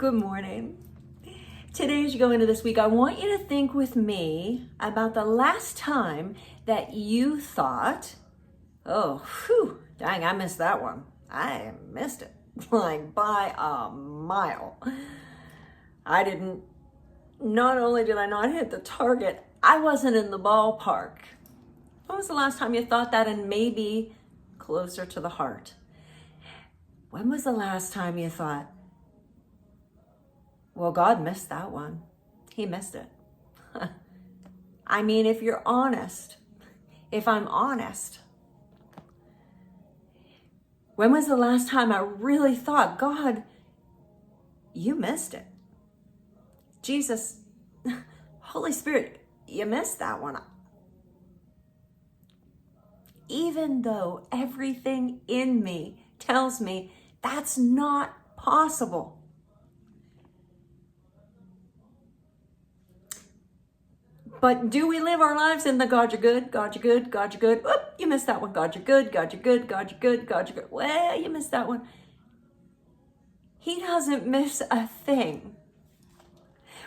Good morning. Today, as you go into this week, I want you to think with me about the last time that you thought, oh, whew, dang, I missed that one. I missed it, like by a mile. Not only did I not hit the target, I wasn't in the ballpark. When was the last time you thought that, and maybe closer to the heart? When was the last time you thought, well, God missed that one. He missed it. I mean, if you're honest, if I'm honest, when was the last time I really thought, God, you missed it? Jesus, Holy Spirit, you missed that one. Even though everything in me tells me that's not possible. But do we live our lives in the God you're good, God you're good, God you're good? Oop, you missed that one. God you're good, God you're good, God you're good, God you're good. Well, you missed that one. He doesn't miss a thing.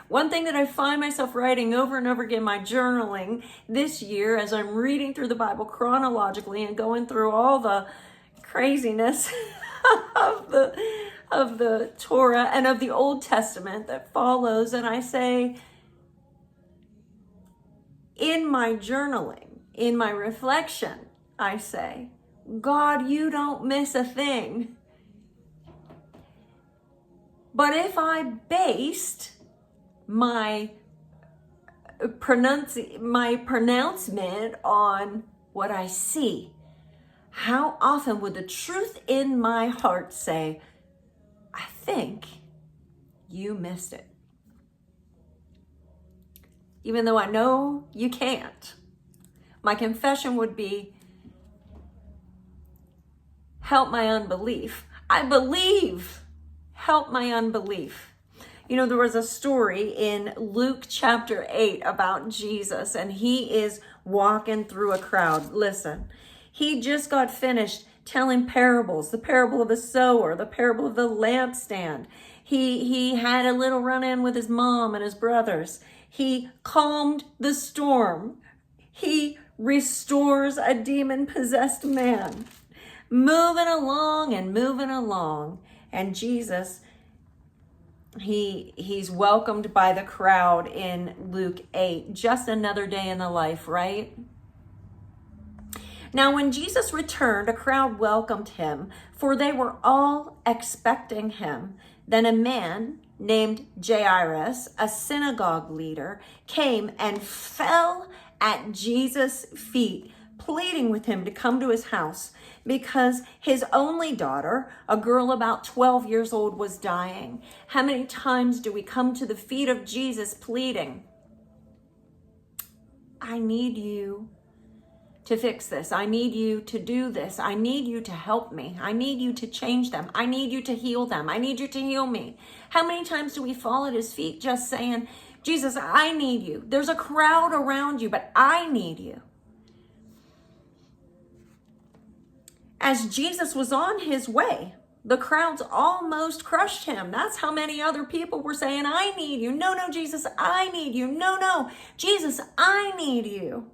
One thing that I find myself writing over and over again, my journaling this year, as I'm reading through the Bible chronologically and going through all the craziness of the Torah and of the Old Testament that follows, and I say, in my journaling, in my reflection, I say, God, you don't miss a thing. But if I based my pronouncement on what I see, how often would the truth in my heart say, I think you missed it? Even though I know you can't. My confession would be, help my unbelief. I believe, help my unbelief. You know, there was a story in Luke chapter 8 about Jesus, and he is walking through a crowd. Listen, he just got finished telling parables, the parable of the sower, the parable of the lampstand. He had a little run-in with his mom and his brothers. He calmed the storm. He restores a demon-possessed man. Moving along. And Jesus, he's welcomed by the crowd in Luke 8. Just another day in the life, right? Now, when Jesus returned, a crowd welcomed him, for they were all expecting him. Then a man named Jairus, a synagogue leader, came and fell at Jesus' feet, pleading with him to come to his house because his only daughter, a girl about 12 years old, was dying. How many times do we come to the feet of Jesus pleading, I need you to fix this. I need you to do this. I need you to help me. I need you to change them. I need you to heal them. I need you to heal me. How many times do we fall at his feet just saying, Jesus, I need you. There's a crowd around you, but I need you. As Jesus was on his way, the crowds almost crushed him. That's how many other people were saying, I need you. No, Jesus, I need you. No, Jesus, I need you.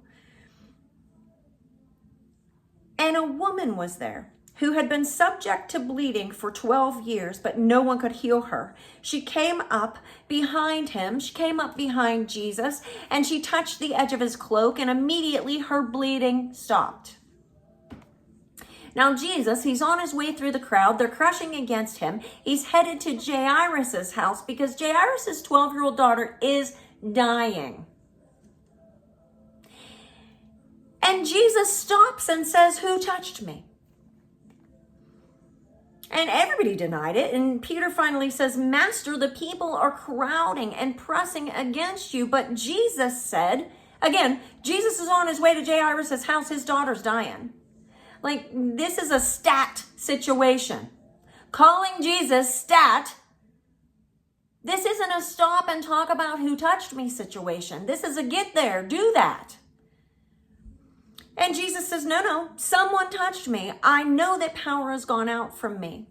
And a woman was there who had been subject to bleeding for 12 years, but no one could heal her. She came up behind him. She came up behind Jesus, and she touched the edge of his cloak, and immediately her bleeding stopped. Now Jesus, he's on his way through the crowd. They're crushing against him. He's headed to Jairus' house because Jairus' 12-year-old daughter is dying. And Jesus stops and says, who touched me? And everybody denied it. And Peter finally says, Master, the people are crowding and pressing against you. But Jesus said, again, Jesus is on his way to Jairus' house. His daughter's dying. Like, this is a stat situation. Calling Jesus stat. This isn't a stop and talk about who touched me situation. This is a get there, do that. And Jesus says, no, someone touched me. I know that power has gone out from me.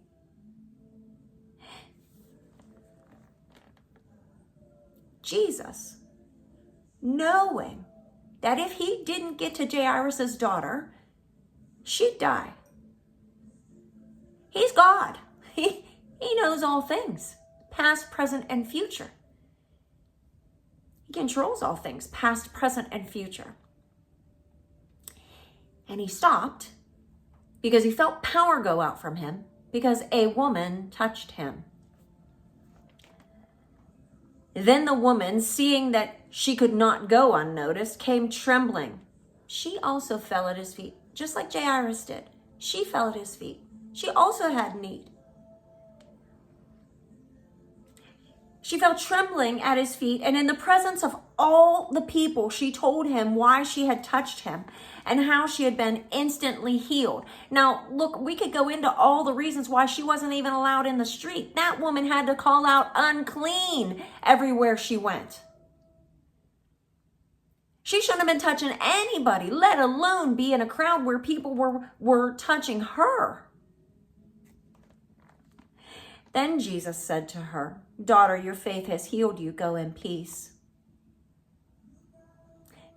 Jesus, knowing that if he didn't get to Jairus' daughter, she'd die. He's God. He knows all things, past, present, and future. He controls all things, past, present, and future. And he stopped because he felt power go out from him because a woman touched him. Then the woman, seeing that she could not go unnoticed, came trembling. She also fell at his feet, just like Jairus did. She fell at his feet. She also had need. She fell trembling at his feet, and in the presence of all the people, she told him why she had touched him and how she had been instantly healed. Now, look, we could go into all the reasons why she wasn't even allowed in the street. That woman had to call out unclean everywhere she went. She shouldn't have been touching anybody, let alone be in a crowd where people were touching her. Then Jesus said to her, "Daughter, your faith has healed you. Go in peace."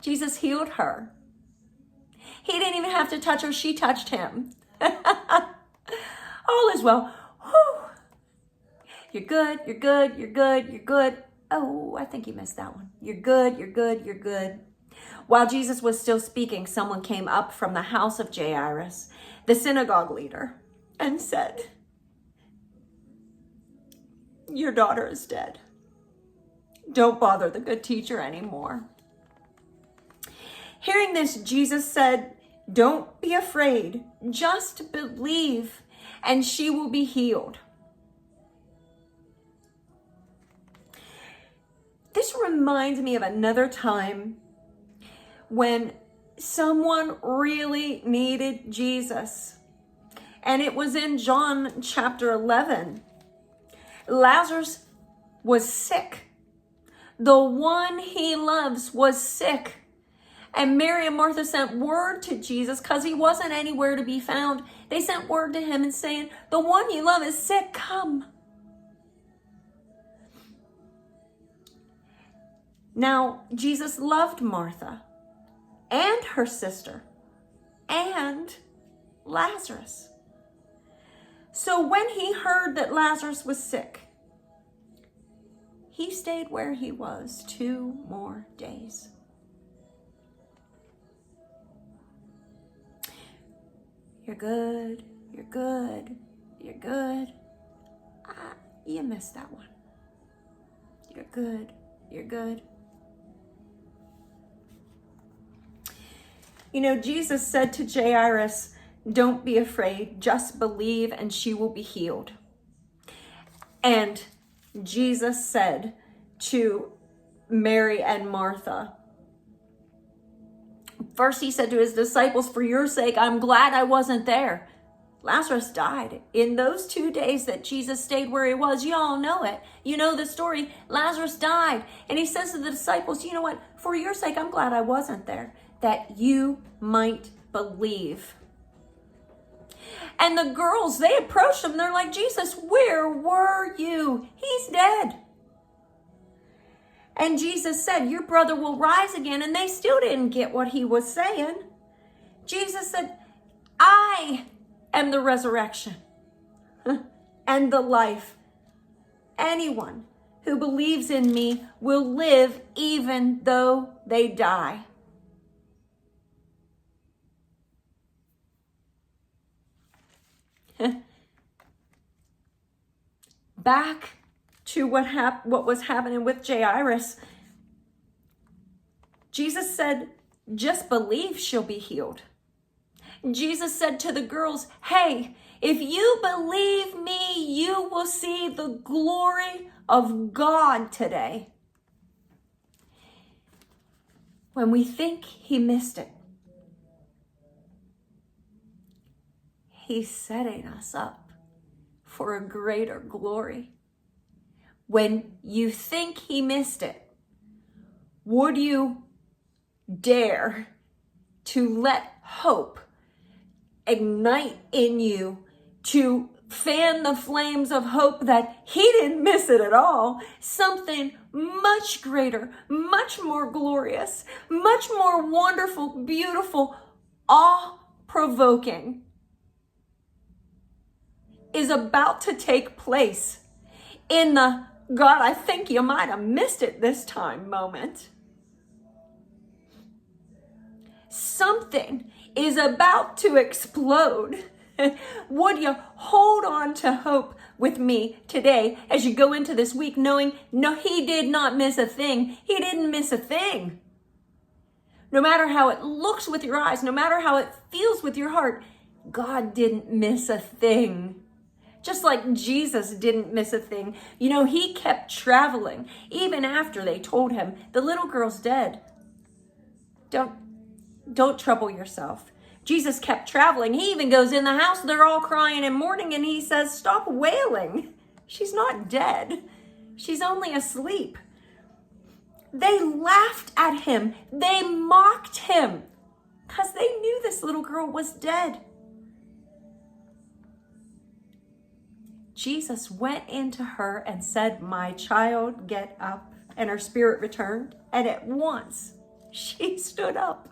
Jesus healed her. He didn't even have to touch her. She touched him. All is well. Whew. You're good. You're good. You're good. You're good. Oh, I think you missed that one. You're good. You're good. You're good. While Jesus was still speaking, someone came up from the house of Jairus, the synagogue leader, and said, "Your daughter is dead. Don't bother the good teacher anymore." Hearing this, Jesus said, "Don't be afraid. Just believe, and she will be healed." This reminds me of another time when someone really needed Jesus. And it was in John chapter 11. Lazarus was sick. The one he loves was sick. And Mary and Martha sent word to Jesus because he wasn't anywhere to be found. They sent word to him and saying, "The one you love is sick, come." Now, Jesus loved Martha and her sister and Lazarus. So when he heard that Lazarus was sick, he stayed where he was 2 more days. You're good. You're good. You're good. You missed that one. You're good. You're good. You know, Jesus said to Jairus, "Don't be afraid, just believe and she will be healed." And Jesus said to Mary and Martha, first he said to his disciples, "For your sake, I'm glad I wasn't there." Lazarus died. In those 2 days that Jesus stayed where he was, you all know it. You know the story. Lazarus died. And he says to the disciples, "You know what? For your sake, I'm glad I wasn't there, that you might believe." And the girls, they approached him. They're like, "Jesus, where were you? He's dead." And Jesus said, "Your brother will rise again." And they still didn't get what he was saying. Jesus said, "I am the resurrection and the life. Anyone who believes in me will live even though they die." Back to what was happening with Jairus. Jesus said, "Just believe she'll be healed." Jesus said to the girls, "Hey, if you believe me, you will see the glory of God today." When we think he missed it, he's setting us up for a greater glory. When you think he missed it, would you dare to let hope ignite in you to fan the flames of hope that he didn't miss it at all. Something much greater, much more glorious, much more wonderful, beautiful, awe-provoking is about to take place in the God, I think you might have missed it this time moment. Something is about to explode. Would you hold on to hope with me today as you go into this week knowing, no, he did not miss a thing. He didn't miss a thing. No matter how it looks with your eyes, no matter how it feels with your heart, God didn't miss a thing. Just like Jesus didn't miss a thing. You know, he kept traveling even after they told him, the little girl's dead. Don't trouble yourself. Jesus kept traveling. He even goes in the house. They're all crying and mourning. And he says, stop wailing. She's not dead. She's only asleep. They laughed at him. They mocked him because they knew this little girl was dead. Jesus went into her and said, my child, get up. And her spirit returned. And at once she stood up.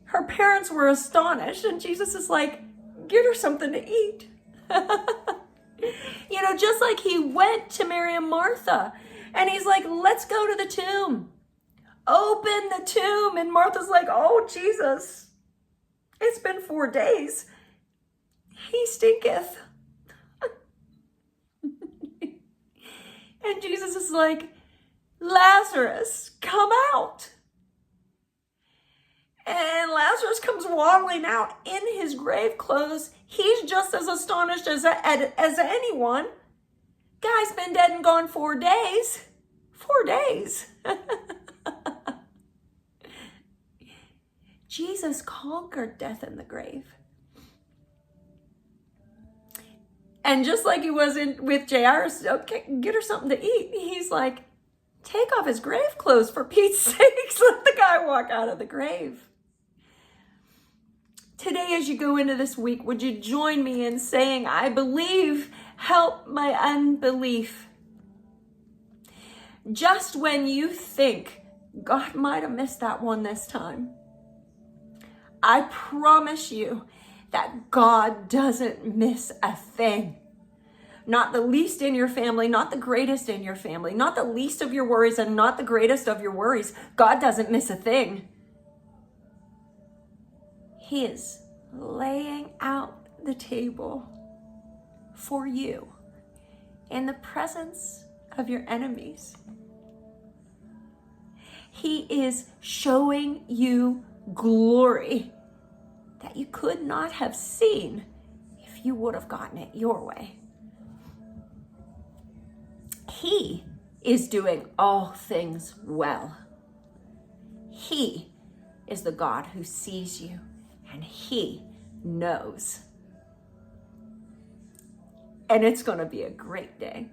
Her parents were astonished. And Jesus is like, get her something to eat. You know, just like he went to Mary and Martha. And he's like, let's go to the tomb. Open the tomb. And Martha's like, oh, Jesus, it's been 4 days. He stinketh. And Jesus is like, Lazarus, come out. And Lazarus comes waddling out in his grave clothes. He's just as astonished as anyone. Guy's been dead and gone 4 days. 4 days. Jesus conquered death in the grave. And just like he was with Jairus, okay, get her something to eat. He's like, take off his grave clothes for Pete's sakes. Let the guy walk out of the grave. Today, as you go into this week, would you join me in saying, I believe, help my unbelief. Just when you think God might have missed that one this time, I promise you that God doesn't miss a thing. Not the least in your family, not the greatest in your family, not the least of your worries and not the greatest of your worries. God doesn't miss a thing. He is laying out the table for you in the presence of your enemies. He is showing you glory that you could not have seen if you would have gotten it your way. He is doing all things well. He is the God who sees you, and he knows. And it's going to be a great day.